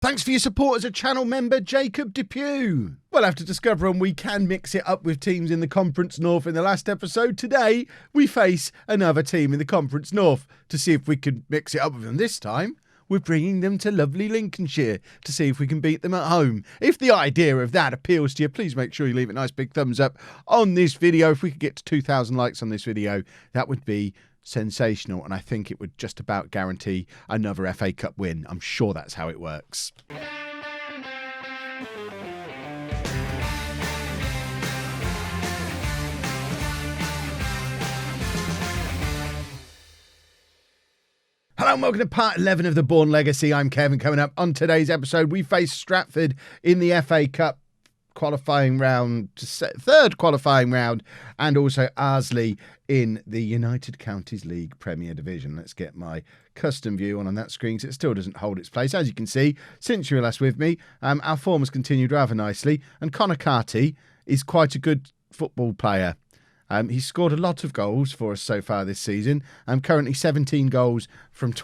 Thanks for your support as a channel member, Jacob Depew. Well, after discovering we can mix it up with teams in the Conference North in the last episode, today we face another team in the Conference North to see if we can mix it up with them. This time, we're bringing them to lovely Lincolnshire to see if we can beat them at home. If the idea of that appeals to you, please make sure you leave a nice big thumbs up on this video. If we could get to 2,000 likes on this video, that would be sensational, and I think it would just about guarantee another FA Cup win. I'm sure that's how it works. Hello and welcome to part 11 of the Bourne Legacy. I'm Kevin. Coming up on today's episode, we face Stratford in the FA Cup qualifying round, third qualifying round, and also Ebbsfleet in the United Counties League Premier Division. Let's get my custom view on that screen, because it still doesn't hold its place. As you can see, since you were last with me, our form has continued rather nicely, and Connor Carty is quite a good football player. He's scored a lot of goals for us so far this season. Currently 17 goals from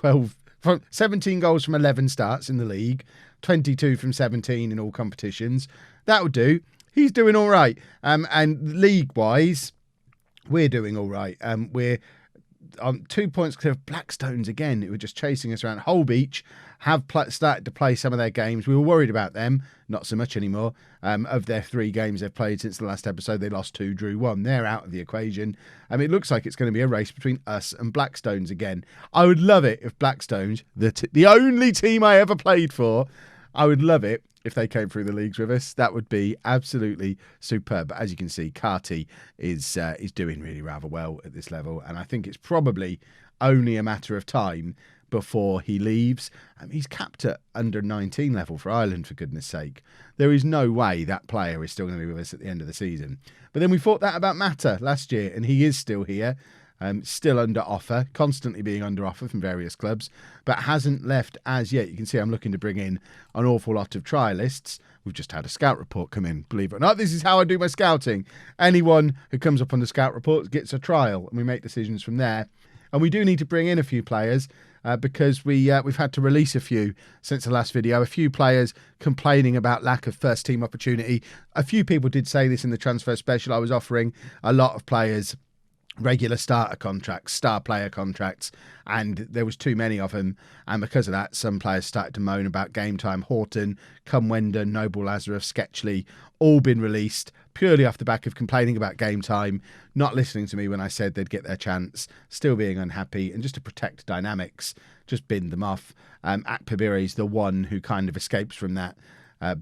11 starts in the league, 22 from 17 in all competitions. That'll do. He's doing all right. And league-wise, we're doing all right. We're on 2 points clear of Blackstones again, who were just chasing us around. Holbeach have started to play some of their games. We were worried about them, not so much anymore. Of their 3 games they've played since the last episode, they lost 2, drew 1. They're out of the equation. It looks like it's going to be a race between us and Blackstones again. I would love it if Blackstones, the only team I ever played for, I would love it if they came through the leagues with us. That would be absolutely superb. But as you can see, Carty is doing really rather well at this level, and I think it's probably only a matter of time before he leaves. He's capped at under 19 level for Ireland, for goodness sake. There is no way that player is still going to be with us at the end of the season. But then we thought that about Mata last year, and he is still here. Still under offer, constantly being under offer from various clubs, but hasn't left as yet. You can see I'm looking to bring in an awful lot of trialists. We've just had a scout report come in, believe it or not. This is how I do my scouting. Anyone who comes up on the scout report gets a trial, and we make decisions from there. And we do need to bring in a few players because we've had to release a few since the last video. A few players complaining about lack of first team opportunity. A few people did say this in the transfer special I was offering. A lot of players regular starter contracts, star player contracts, and there was too many of them, and because of that some players started to moan about game time. Horton, Cumwender, Noble Lazarus, Sketchley, all been released purely off the back of complaining about game time, not listening to me when I said they'd get their chance, still being unhappy, and just to protect dynamics, just binned them off. Akpabire is the one who kind of escapes from that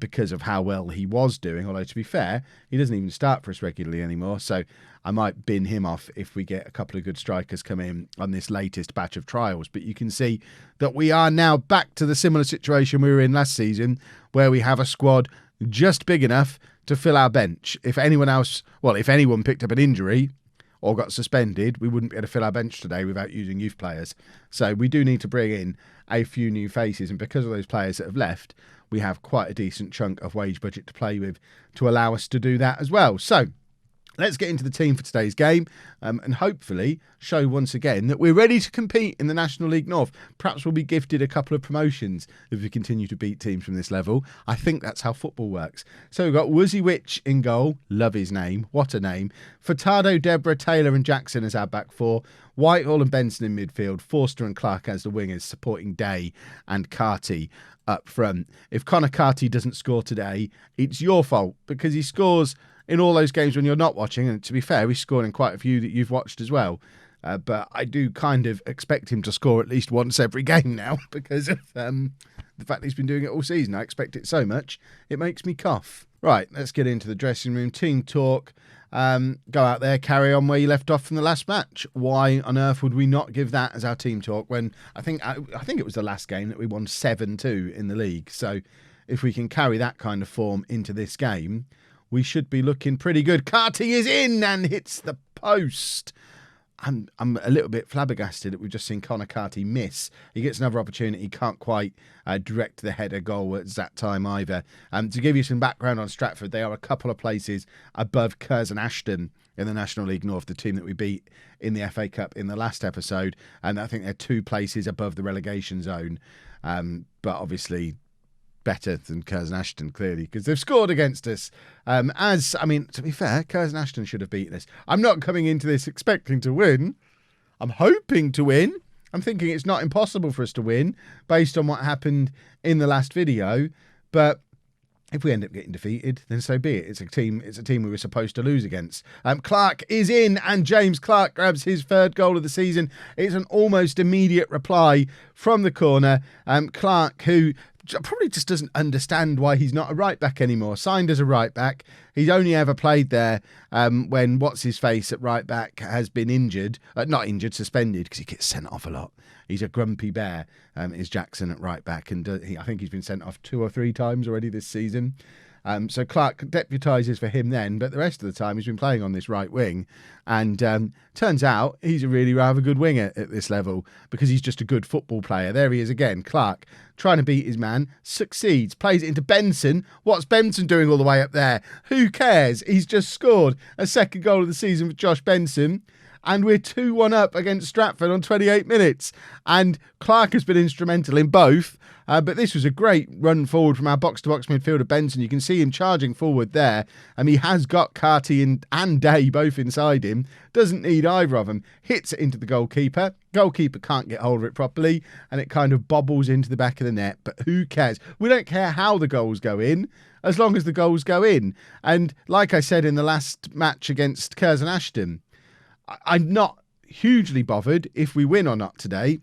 because of how well he was doing, although to be fair, he doesn't even start for us regularly anymore, so I might bin him off if we get a couple of good strikers come in on this latest batch of trials. But you can see that we are now back to the similar situation we were in last season, where we have a squad just big enough to fill our bench. If anyone picked up an injury or got suspended, we wouldn't be able to fill our bench today without using youth players. So we do need to bring in a few new faces, and because of those players that have left, we have quite a decent chunk of wage budget to play with to allow us to do that as well. So let's get into the team for today's game and hopefully show once again that we're ready to compete in the National League North. Perhaps we'll be gifted a couple of promotions if we continue to beat teams from this level. I think that's how football works. So we've got Woozy Witch in goal. Love his name. What a name. Furtado, Deborah, Taylor and Jackson as our back four. Whitehall and Benson in midfield. Forster and Clark as the wingers, supporting Day and Carty up front. If Connor Carty doesn't score today, it's your fault, because he scores in all those games when you're not watching, and to be fair, he's scored in quite a few that you've watched as well. But I do kind of expect him to score at least once every game now, because of the fact that he's been doing it all season. I expect it so much, it makes me cough. Right, let's get into the dressing room. Team talk. Go out there, carry on where you left off from the last match. Why on earth would we not give that as our team talk when I think it was the last game that we won 7-2 in the league. So if we can carry that kind of form into this game, we should be looking pretty good. Carty is in and hits the post. I'm a little bit flabbergasted that we've just seen Connor Carty miss. He gets another opportunity. He can't quite direct the header goal at that time either. To give you some background on Stratford, they are a couple of places above Curzon Ashton in the National League North, the team that we beat in the FA Cup in the last episode. And I think they're 2 places above the relegation zone. But obviously, better than Curzon Ashton, clearly, because they've scored against us. To be fair, Curzon Ashton should have beaten us. I'm not coming into this expecting to win. I'm hoping to win. I'm thinking it's not impossible for us to win based on what happened in the last video. But if we end up getting defeated, then so be it. It's a team we were supposed to lose against. Clark is in, and James Clark grabs his third goal of the season. It's an almost immediate reply from the corner. Clark, who probably just doesn't understand why he's not a right back anymore. Signed as a right back. He's only ever played there when what's-his-face at right back has been injured. Not injured, suspended, because he gets sent off a lot. He's a grumpy bear, is Jackson at right back. And I think he's been sent off 2 or 3 times already this season. So Clark deputises for him then, but the rest of the time he's been playing on this right wing. And turns out he's a really rather good winger at this level because he's just a good football player. There he is again, Clark, trying to beat his man, succeeds, plays it into Benson. What's Benson doing all the way up there? Who cares? He's just scored a second goal of the season for Josh Benson. And we're 2-1 up against Stratford on 28 minutes. And Clark has been instrumental in both. But this was a great run forward from our box-to-box midfielder, Benson. You can see him charging forward there. He has got Carty and Day both inside him. Doesn't need either of them. Hits it into the goalkeeper. Goalkeeper can't get hold of it properly. And it kind of bobbles into the back of the net. But who cares? We don't care how the goals go in, as long as the goals go in. And like I said in the last match against Curzon Ashton, I'm not hugely bothered if we win or not today.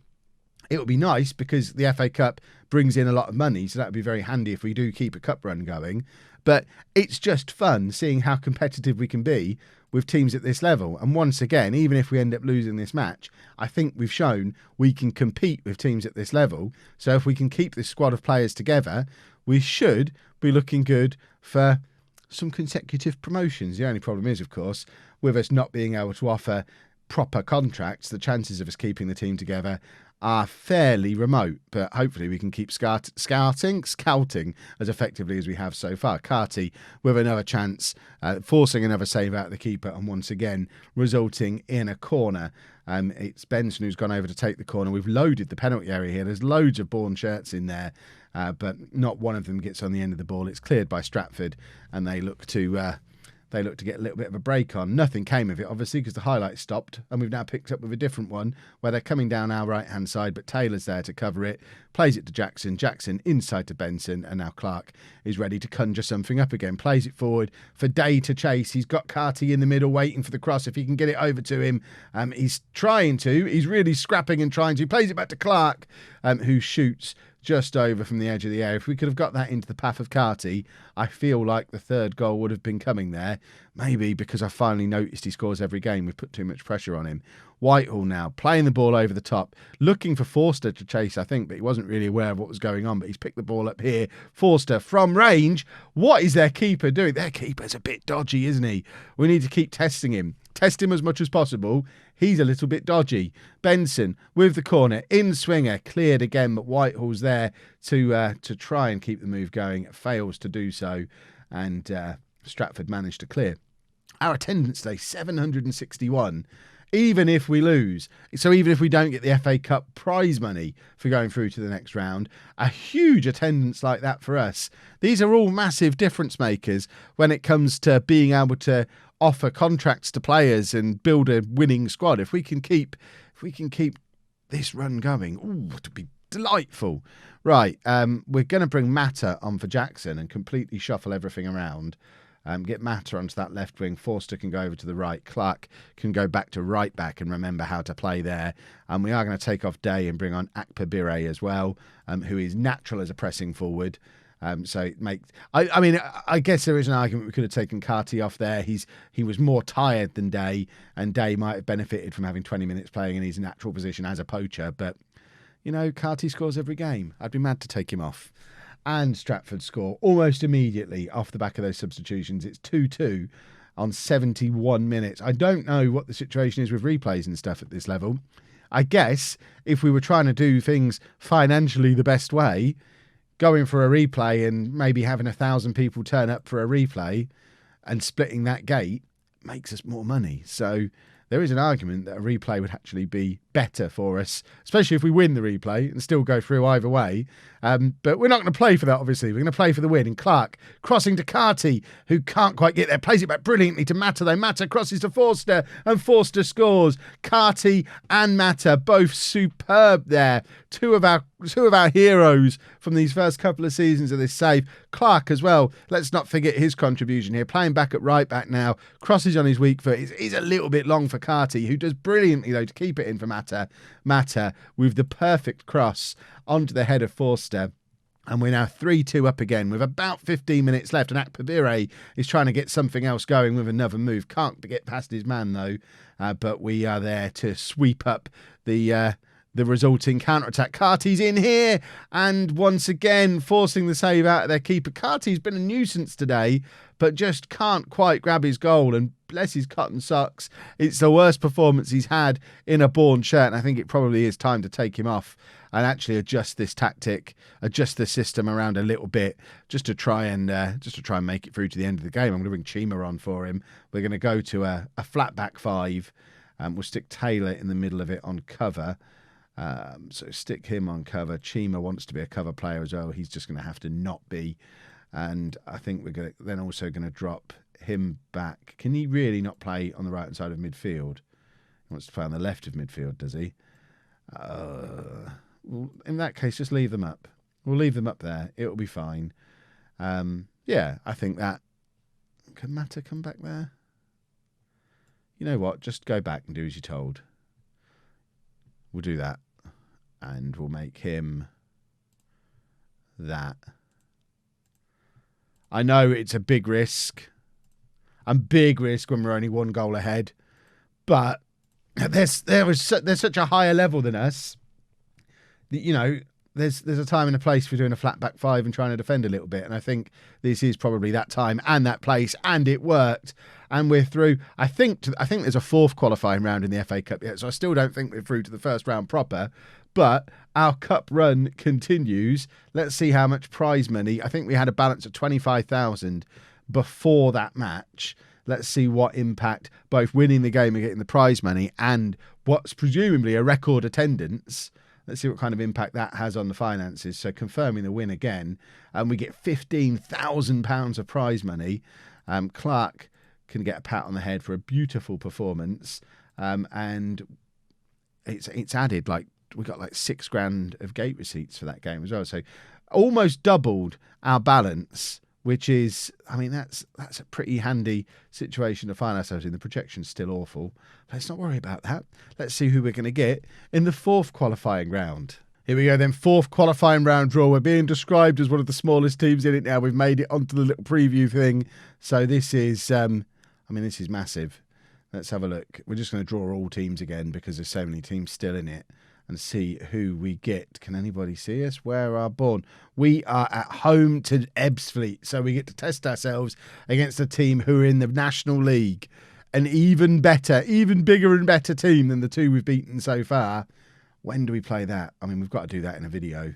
It would be nice because the FA Cup brings in a lot of money, so that would be very handy if we do keep a cup run going. But it's just fun seeing how competitive we can be with teams at this level. And once again, even if we end up losing this match, I think we've shown we can compete with teams at this level. So if we can keep this squad of players together, we should be looking good for some consecutive promotions. The only problem is, of course, with us not being able to offer proper contracts, the chances of us keeping the team together are fairly remote, but hopefully we can keep scouting as effectively as we have so far. Carty with another chance, forcing another save out of the keeper, and once again resulting in a corner. It's Benson who's gone over to take the corner. We've loaded the penalty area here. There's loads of Bourne shirts in there, but not one of them gets on the end of the ball. It's cleared by Stratford, and they look to get a little bit of a break on. Nothing came of it, obviously, because the highlights stopped, and we've now picked up with a different one where they're coming down our right-hand side, but Taylor's there to cover it, plays it to Jackson, Jackson inside to Benson, and now Clark is ready to conjure something up again, plays it forward for Day to chase. He's got Carty in the middle waiting for the cross. If he can get it over to him, he's really scrapping and trying to. He plays it back to Clark, who shoots just over from the edge of the area. If we could have got that into the path of Carty, I feel like the third goal would have been coming there. Maybe because I finally noticed he scores every game. We've put too much pressure on him. Whitehall now playing the ball over the top, looking for Forster to chase, I think, but he wasn't really aware of what was going on. But he's picked the ball up here. Forster from range. What is their keeper doing? Their keeper's a bit dodgy, isn't he? We need to keep testing him. Test him as much as possible. He's a little bit dodgy. Benson with the corner, in swinger, cleared again, but Whitehall's there to try and keep the move going. Fails to do so, and Stratford managed to clear. Our attendance today, 761, even if we lose. So even if we don't get the FA Cup prize money for going through to the next round, a huge attendance like that for us. These are all massive difference makers when it comes to being able to offer contracts to players and build a winning squad. If we can keep this run going, it would be delightful. Right, we're going to bring Matter on for Jackson and completely shuffle everything around. Get Matter onto that left wing. Forster can go over to the right. Clark can go back to right back and remember how to play there. And we are going to take off Day and bring on Akpabire as well, who is natural as a pressing forward. So it makes. I guess there is an argument we could have taken Carty off there. He was more tired than Day, and Day might have benefited from having 20 minutes playing in his natural position as a poacher. But Carty scores every game. I'd be mad to take him off. And Stratford score almost immediately off the back of those substitutions. It's 2-2 on 71 minutes. I don't know what the situation is with replays and stuff at this level. I guess if we were trying to do things financially the best way, going for a replay and maybe having 1,000 people turn up for a replay and splitting that gate makes us more money. So there is an argument that a replay would actually be better for us, especially if we win the replay and still go through either way. But we're not going to play for that, obviously. We're going to play for the win. And Clark crossing to Carty, who can't quite get there, plays it back brilliantly to Mata, though. Mata crosses to Forster, and Forster scores. Carty and Mata both superb there. Two of our heroes from these first couple of seasons of this save. Clark as well. Let's not forget his contribution here. Playing back at right back now. Crosses on his weak foot. He's a little bit long for Carty, who does brilliantly, though, to keep it in for Mata. Mata with the perfect cross onto the head of Forster. And we're now 3-2 up again with about 15 minutes left. And Akpabire is trying to get something else going with another move. Can't get past his man, though. But we are there to sweep up the resulting counter-attack. Carty's in here, and once again forcing the save out of their keeper. Carty's been a nuisance today, but just can't quite grab his goal, and bless his cotton socks, it's the worst performance he's had in a Bourne shirt, and I think it probably is time to take him off and actually adjust this tactic, adjust the system around a little bit, just to try and make it through to the end of the game. I'm going to bring Chima on for him. We're going to go to a flat back five, and we'll stick Taylor in the middle of it on cover. So stick him on cover. Chima wants to be a cover player as well. He's just going to have to not be. And I think we're then also going to drop him back. Can he really not play on the right-hand side of midfield? He wants to play on the left of midfield, does he? Well, in that case, just leave them up. We'll leave them up there. It'll be fine. Yeah, I think that... Can Mata come back there? You know what? Just go back and do as you're told. We'll do that. And we'll make him that. I know it's a big risk. And big risk when we're only one goal ahead. But they're such a higher level than us. You know, there's a time and a place for doing a flat back five and trying to defend a little bit. And I think this is probably that time and that place. And it worked. And we're through. I think there's a fourth qualifying round in the FA Cup yet. So I still don't think we're through to the first round proper. But our cup run continues. Let's see how much prize money. I think we had a balance of 25,000 before that match. Let's see what impact both winning the game and getting the prize money and what's presumably a record attendance. Let's see what kind of impact that has on the finances. So confirming the win again. And we get £15,000 of prize money. Clark can get a pat on the head for a beautiful performance. And it's added, like, we got like £6,000 of gate receipts for that game as well. So almost doubled our balance, which is, I mean, that's a pretty handy situation to find ourselves in. The projection's still awful. Let's not worry about that. Let's see who we're going to get in the fourth qualifying round. Here we go then, fourth qualifying round draw. We're being described as one of the smallest teams in it now. We've made it onto the little preview thing. So this is, this is massive. Let's have a look. We're just going to draw all teams again because there's so many teams still in it. And see who we get. Can anybody see us? Where are Bourne? We are at home to Ebbsfleet, so we get to test ourselves against a team who are in the National League. An even better, even bigger and better team than the two we've beaten so far. When do we play that? I mean, we've got to do that in a video.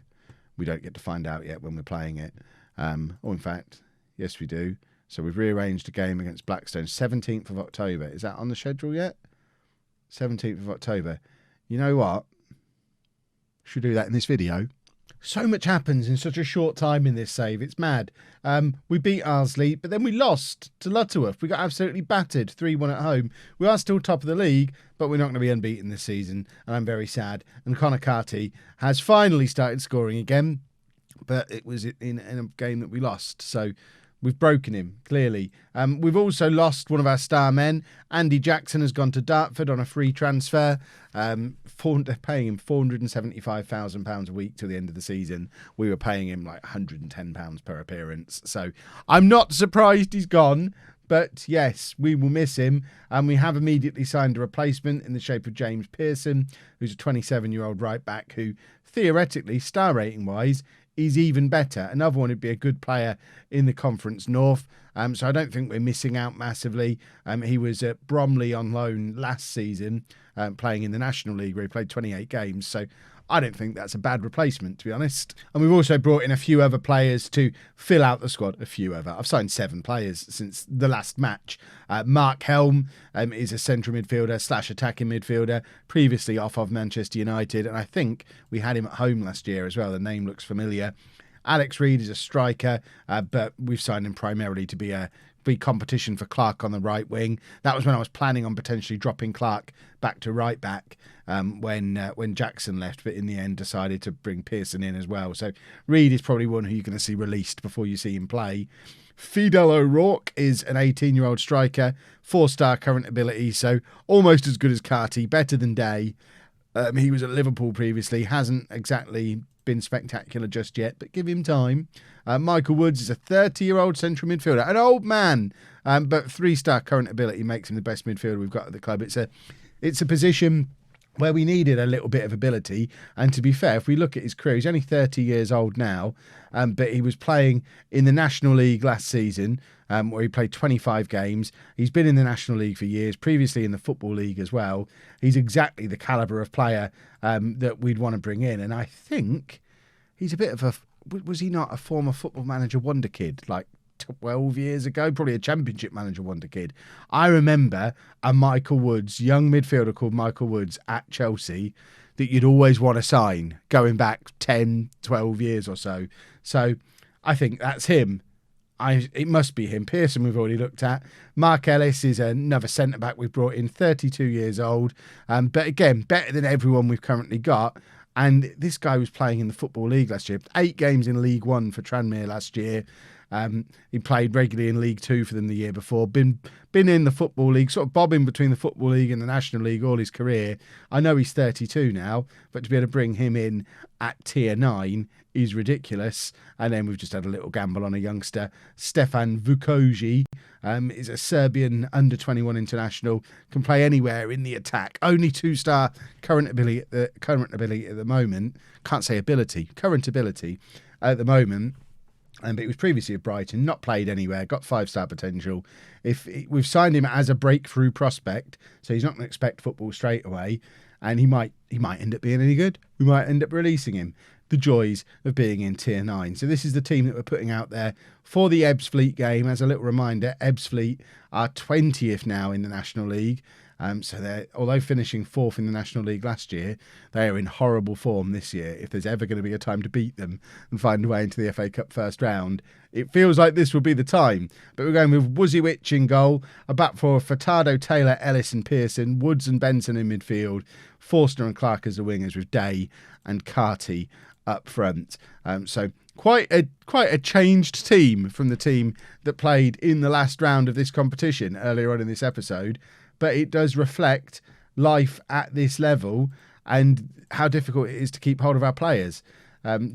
We don't get to find out yet when we're playing it. Or in fact, yes we do. So we've rearranged a game against Blackstone. 17th of October. Is that on the schedule yet? 17th of October. You know what? Should do that in this video. So much happens in such a short time in this save. It's mad. We beat Ebbsfleet, but then we lost to Lutterworth. We got absolutely battered 3-1 at home. We are still top of the league, but we're not going to be unbeaten this season, and I'm very sad. And Connor Carty has finally started scoring again, but it was in a game that we lost. So we've broken him, clearly. We've also lost one of our star men. Andy Jackson has gone to Dartford on a free transfer. They're paying him £475,000 a week till the end of the season. We were paying him like £110 per appearance. So I'm not surprised he's gone. But yes, we will miss him. And we have immediately signed a replacement in the shape of James Pearson, who's a 27-year-old right back who, theoretically, star rating-wise, is even better. Another one would be a good player in the Conference North. So I don't think we're missing out massively. He was at Bromley on loan last season, playing in the National League where he played 28 games. So I don't think that's a bad replacement, to be honest. And we've also brought in a few other players to fill out the squad. A few other. I've signed 7 players since the last match. Mark Helm is a central midfielder / attacking midfielder, previously off of Manchester United. And I think we had him at home last year as well. The name looks familiar. Alex Reid is a striker, but we've signed him primarily to be competition for Clark on the right wing. That was when I was planning on potentially dropping Clark back to right back when Jackson left, but in the end decided to bring Pearson in as well. So Reid is probably one who you're going to see released before you see him play. Fidel O'Rourke is an 18-year-old striker, 4-star current ability, so almost as good as Carty, better than Day. He was at Liverpool previously, hasn't exactly been spectacular just yet, but give him time. Michael Woods is a 30-year-old central midfielder, an old man, but 3-star current ability makes him the best midfielder we've got at the club. It's a position where we needed a little bit of ability, and to be fair, if we look at his career, he's only 30 years old now, but he was playing in the National League last season, where he played 25 games. He's been in the National League for years, previously in the Football League as well. He's exactly the calibre of player that we'd want to bring in, and I think he's a bit of a... Was he not a former Football Manager wonder kid, like 12 years ago? Probably a Championship Manager wonder kid. I remember a Michael Woods, young midfielder called Michael Woods at Chelsea, that you'd always want to sign going back 10, 12 years or so. So I think that's him. It must be him. Pearson we've already looked at. Mark Ellis is another centre-back we've brought in, 32 years old. But again, better than everyone we've currently got. And this guy was playing in the Football League last year. 8 games in League One for Tranmere last year. He played regularly in League Two for them the year before. Been in the Football League, sort of bobbing between the Football League and the National League all his career. I know he's 32 now, but to be able to bring him in at Tier 9 is ridiculous. And then we've just had a little gamble on a youngster. Stefan Vukoji is a Serbian under-21 international, can play anywhere in the attack. Only 2-star current ability at the moment. Can't say ability, current ability at the moment. But he was previously at Brighton, not played anywhere, got 5-star potential. We've signed him as a breakthrough prospect, so he's not going to expect football straight away, and he might end up being any good. We might end up releasing him. The joys of being in Tier 9. So this is the team that we're putting out there for the Ebbsfleet game. As a little reminder, Ebbsfleet are 20th now in the National League. So they're, although finishing 4th in the National League last year, they are in horrible form this year. If there's ever going to be a time to beat them and find a way into the FA Cup first round, it feels like this will be the time. But we're going with Wuziewicz in goal, a back four of Furtado, Taylor, Ellis and Pearson, Woods and Benson in midfield, Forster and Clark as the wingers, with Day and Carty up front. So quite a changed team from the team that played in the last round of this competition earlier on in this episode. But it does reflect life at this level and how difficult it is to keep hold of our players.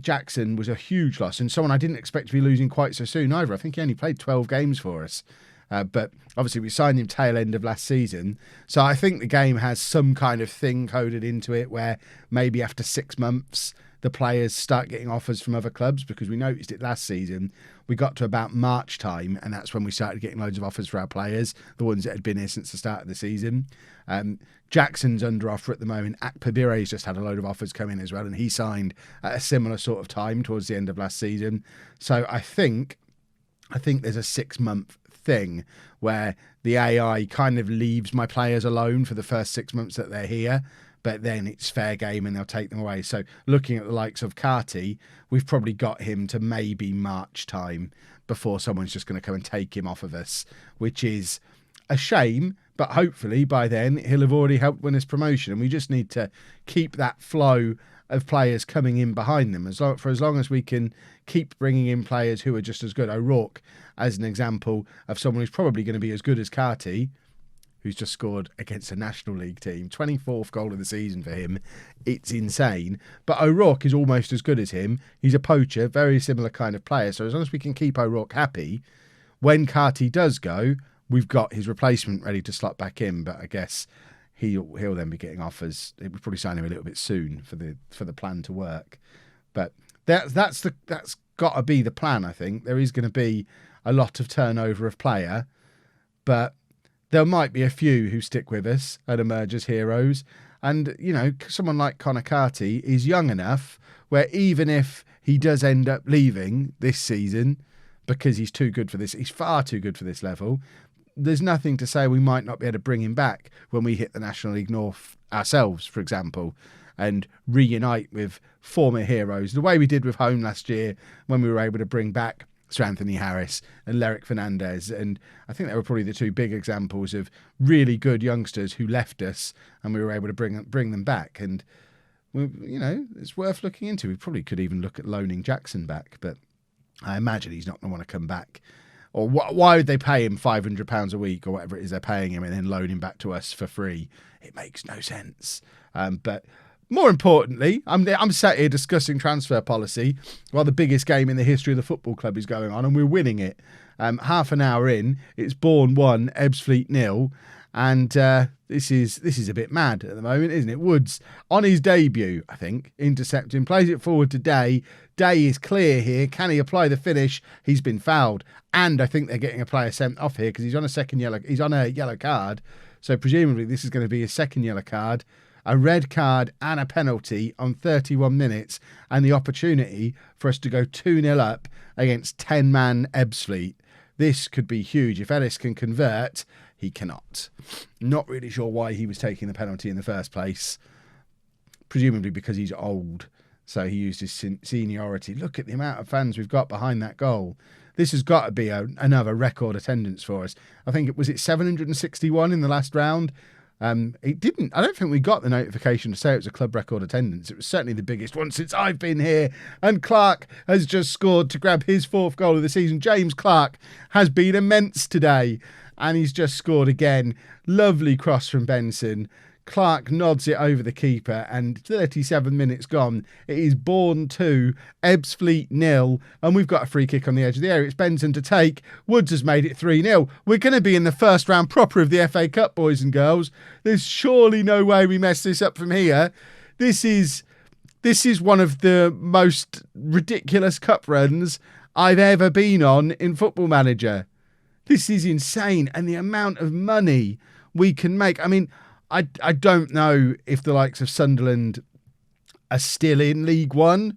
Jackson was a huge loss and someone I didn't expect to be losing quite so soon either. I think he only played 12 games for us. But obviously we signed him tail end of last season. So I think the game has some kind of thing coded into it where maybe after 6 months the players start getting offers from other clubs, because we noticed it last season. We got to about March time and that's when we started getting loads of offers for our players, the ones that had been here since the start of the season. Jackson's under offer at the moment. Akpabire's just had a load of offers come in as well, and he signed at a similar sort of time towards the end of last season. So I think there's a 6-month thing where the AI kind of leaves my players alone for the first 6 months that they're here, but then it's fair game and they'll take them away. So looking at the likes of Carty, we've probably got him to maybe March time before someone's just going to come and take him off of us, which is a shame, but hopefully by then he'll have already helped win us promotion, and we just need to keep that flow of players coming in behind them for as long as we can keep bringing in players who are just as good. O'Rourke as an example of someone who's probably going to be as good as Carty, who's just scored against a National League team. 24th goal of the season for him. It's insane. But O'Rourke is almost as good as him. He's a poacher, very similar kind of player. So as long as we can keep O'Rourke happy, when Carty does go, we've got his replacement ready to slot back in. But I guess he'll then be getting offers. We'll probably sign him a little bit soon for the plan to work. But that's got to be the plan, I think. There is going to be a lot of turnover of player, but there might be a few who stick with us and emerge as heroes. And, you know, someone like Conor Carty is young enough where even if he does end up leaving this season because he's too good for this, he's far too good for this level, there's nothing to say we might not be able to bring him back when we hit the National League North ourselves, for example, and reunite with former heroes, the way we did with home last year when we were able to bring back Sir Anthony Harris and Lerick Fernandez. And I think they were probably the two big examples of really good youngsters who left us and we were able to bring them back. And, you know, it's worth looking into. We probably could even look at loaning Jackson back, but I imagine he's not going to want to come back. Or why would they pay him £500 a week or whatever it is they're paying him and then loan him back to us for free? It makes no sense. But more importantly, I'm sat here discussing transfer policy while the biggest game in the history of the football club is going on and we're winning it. Half an hour in, it's Bourne 1, Ebbsfleet 0. And this is a bit mad at the moment, isn't it? Woods, on his debut, I think, intercepting, plays it forward to Day. Day is clear here. Can he apply the finish? He's been fouled. And I think they're getting a player sent off here because he's on a yellow card. So presumably this is going to be his second yellow card, a red card and a penalty on 31 minutes and the opportunity for us to go 2-0 up against 10-man Ebbsfleet. This could be huge. If Ellis can convert, he cannot. Not really sure why he was taking the penalty in the first place. Presumably because he's old. So he used his seniority. Look at the amount of fans we've got behind that goal. This has got to be another record attendance for us. I think it was 761 in the last round. It didn't. I don't think we got the notification to say it was a club record attendance. It was certainly the biggest one since I've been here. And Clark has just scored to grab his fourth goal of the season. James Clark has been immense today. And he's just scored again. Lovely cross from Benson. Clark nods it over the keeper and 37 minutes gone. It is Bourne 2, Ebbsfleet 0, and we've got a free kick on the edge of the area. It's Benson to take. Woods has made it 3-0. We're going to be in the first round proper of the FA Cup, boys and girls. There's surely no way we mess this up from here. This is one of the most ridiculous cup runs I've ever been on in Football Manager. This is insane, and the amount of money we can make. I mean, I don't know if the likes of Sunderland are still in League One,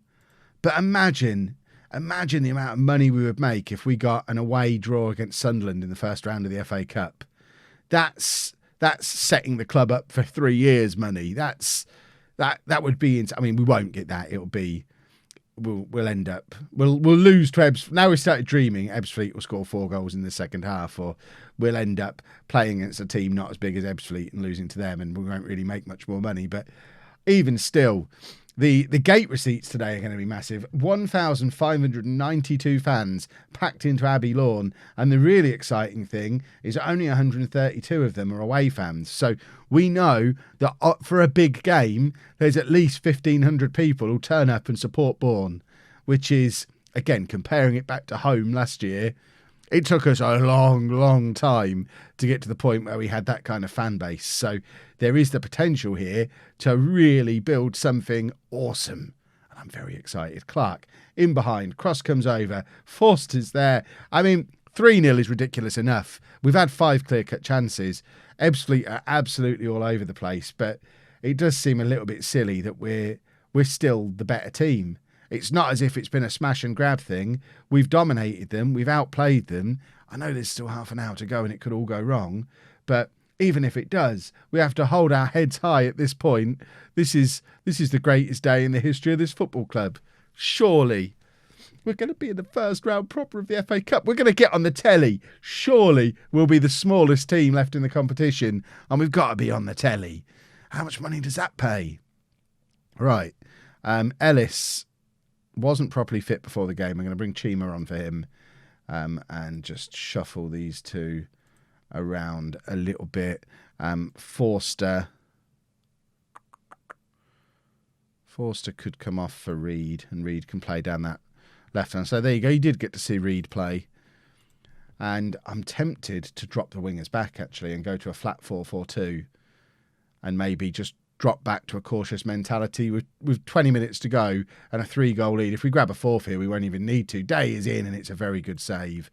but imagine the amount of money we would make if we got an away draw against Sunderland in the first round of the FA Cup. That's setting the club up for 3 years money. That would be. I mean, we won't get that. It'll be. We'll end up. We'll lose to Ebbsfleet. Now we started dreaming Ebbsfleet will score 4 goals in the second half, or we'll end up playing against a team not as big as Ebbsfleet and losing to them, and we won't really make much more money. But even still, the gate receipts today are going to be massive. 1,592 fans packed into Abbey Lawn, and the really exciting thing is only 132 of them are away fans. So we know that for a big game, there's at least 1,500 people who turn up and support Bourne, which is, again, comparing it back to home last year, it took us a long, long time to get to the point where we had that kind of fan base. So there is the potential here to really build something awesome. And I'm very excited. Clark in behind, cross comes over, Forster's there. I mean, 3-0 is ridiculous enough. We've had 5 clear-cut chances. Ebbsfleet are absolutely all over the place, but it does seem a little bit silly that we're still the better team. It's not as if it's been a smash and grab thing. We've dominated them. We've outplayed them. I know there's still half an hour to go and it could all go wrong, but even if it does, we have to hold our heads high at this point. This is the greatest day in the history of this football club. Surely. We're going to be in the first round proper of the FA Cup. We're going to get on the telly. Surely we'll be the smallest team left in the competition, and we've got to be on the telly. How much money does that pay? Right. Ellis wasn't properly fit before the game. I'm going to bring Chima on for him and just shuffle these two around a little bit. Forster could come off for Reed, and Reed can play down that left hand. So there you go. You did get to see Reed play. And I'm tempted to drop the wingers back, actually, and go to a flat 4-4-2 and maybe just drop back to a cautious mentality with 20 minutes to go and a 3-goal lead. If we grab a fourth here, we won't even need to. Day is in, and it's a very good save.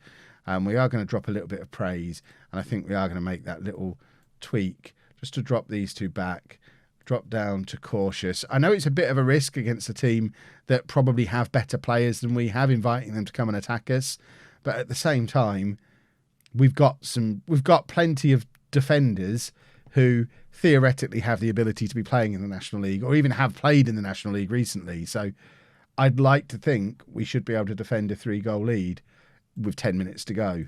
We are going to drop a little bit of praise, and I think we are going to make that little tweak just to drop these two back drop down to cautious. I know it's a bit of a risk against a team that probably have better players than we have, inviting them to come and attack us. But at the same time, we've got plenty of defenders who theoretically have the ability to be playing in the National League or even have played in the National League recently. So I'd like to think we should be able to defend a 3-goal lead with 10 minutes to go.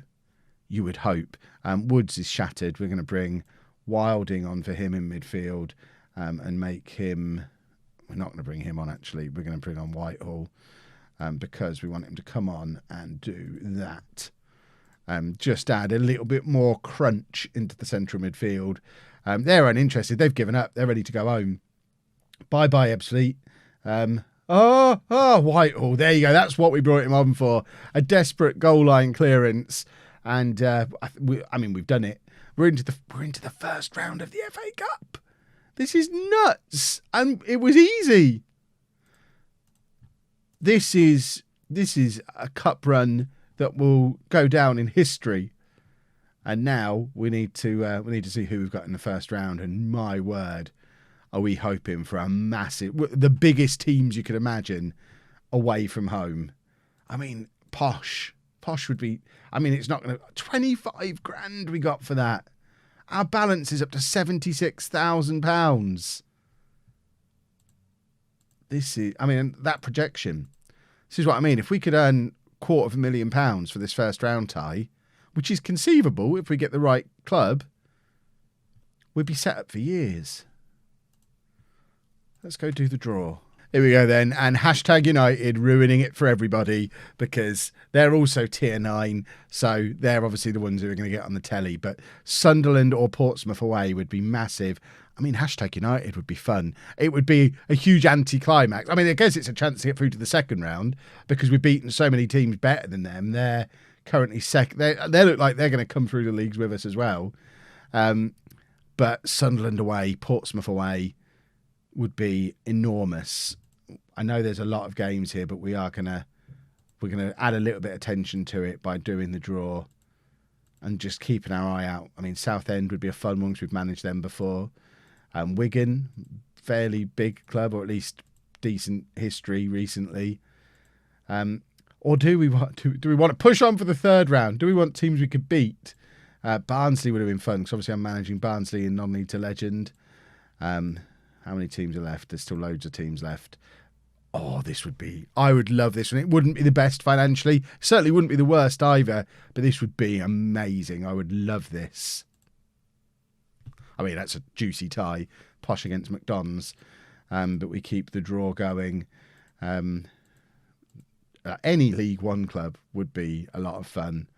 You would hope. Woods is shattered. We're going to bring Wilding on for him in midfield and make him... We're not going to bring him on, actually. We're going to bring on Whitehall because we want him to come on and do that. Just add a little bit more crunch into the central midfield. They're uninterested. They've given up. They're ready to go home. Bye-bye, Ebbsfleet. Whitehall. There you go. That's what we brought him on for. A desperate goal line clearance. And, we've done it. We're into the first round of the FA Cup. This is nuts. And it was easy. This is a cup run that will go down in history. And now we need to see who we've got in the first round. And my word, are we hoping for a massive, the biggest teams you could imagine away from home. I mean, Posh would be, it's not going to, 25 grand we got for that. Our balance is up to £76,000. That projection. This is what I mean. If we could earn £250,000 for this first round tie, which is conceivable if we get the right club, we'd be set up for years. Let's go do the draw. Here we go then. And hashtag United ruining it for everybody because they're also tier 9. So they're obviously the ones who are going to get on the telly. But Sunderland or Portsmouth away would be massive. Hashtag United would be fun. It would be a huge anti-climax. I guess it's a chance to get through to the second round because we've beaten so many teams better than them. They're currently second. They look like they're going to come through the leagues with us as well. But Sunderland away, Portsmouth away would be enormous. I know there's a lot of games here, but we're gonna add a little bit of tension to it by doing the draw and just keeping our eye out. Southend would be a fun one because we've managed them before. Wigan, fairly big club, or at least decent history recently. Or do we want to push on for the third round? Do we want teams we could beat? Barnsley would have been fun because obviously I'm managing Barnsley in non-league to legend. How many teams are left? There's still loads of teams left. I would love this one. It wouldn't be the best financially. Certainly wouldn't be the worst either, but this would be amazing. I would love this. That's a juicy tie. Posh against McDonald's. But we keep the draw going. Any League One club would be a lot of fun.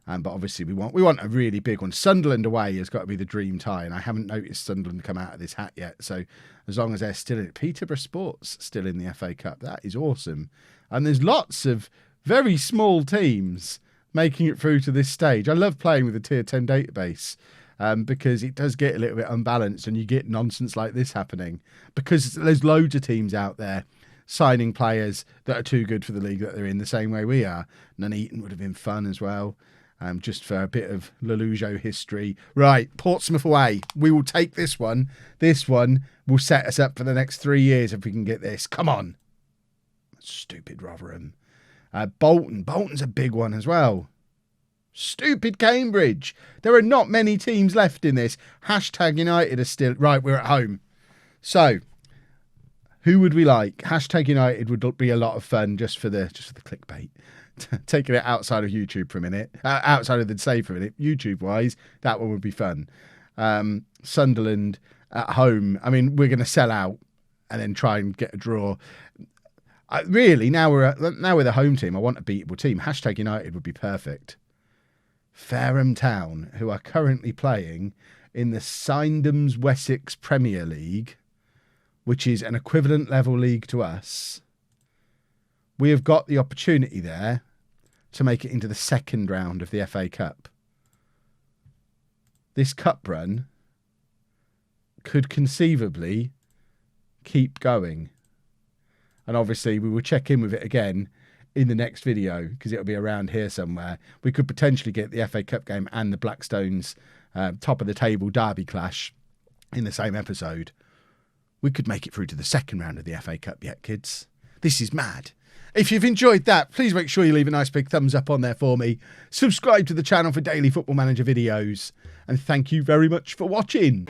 But obviously we want a really big one. Sunderland away has got to be the dream tie, and I haven't noticed Sunderland come out of this hat yet. So as long as they're still in it, Peterborough Sports still in the FA Cup. That is awesome. And there's lots of very small teams making it through to this stage. I love playing with the Tier 10 database because it does get a little bit unbalanced and you get nonsense like this happening because there's loads of teams out there signing players that are too good for the league that they're in the same way we are. Nuneaton would have been fun as well. Just for a bit of LOLLUJO history. Right, Portsmouth away. We will take this one. This one will set us up for the next 3 years if we can get this. Come on. Stupid Rotherham. Bolton. Bolton's a big one as well. Stupid Cambridge. There are not many teams left in this. Hashtag United are still... Right, we're at home. So, who would we like? Hashtag United would be a lot of fun just for the clickbait. Taking it outside of YouTube for a minute, outside of the save for a minute, YouTube-wise, that one would be fun. Sunderland at home, we're going to sell out and then try and get a draw. Really, now we're the home team. I want a beatable team. Hashtag United would be perfect. Fareham Town, who are currently playing in the Syndham's Wessex Premier League, which is an equivalent level league to us. We have got the opportunity there to make it into the second round of the FA Cup. This cup run could conceivably keep going. And obviously we will check in with it again in the next video because it'll be around here somewhere. We could potentially get the FA Cup game and the Blackstones top of the table derby clash in the same episode. we could make it through to the second round of the FA Cup yet, kids. This is mad. If you've enjoyed that, please make sure you leave a nice big thumbs up on there for me. Subscribe to the channel for daily Football Manager videos. And thank you very much for watching.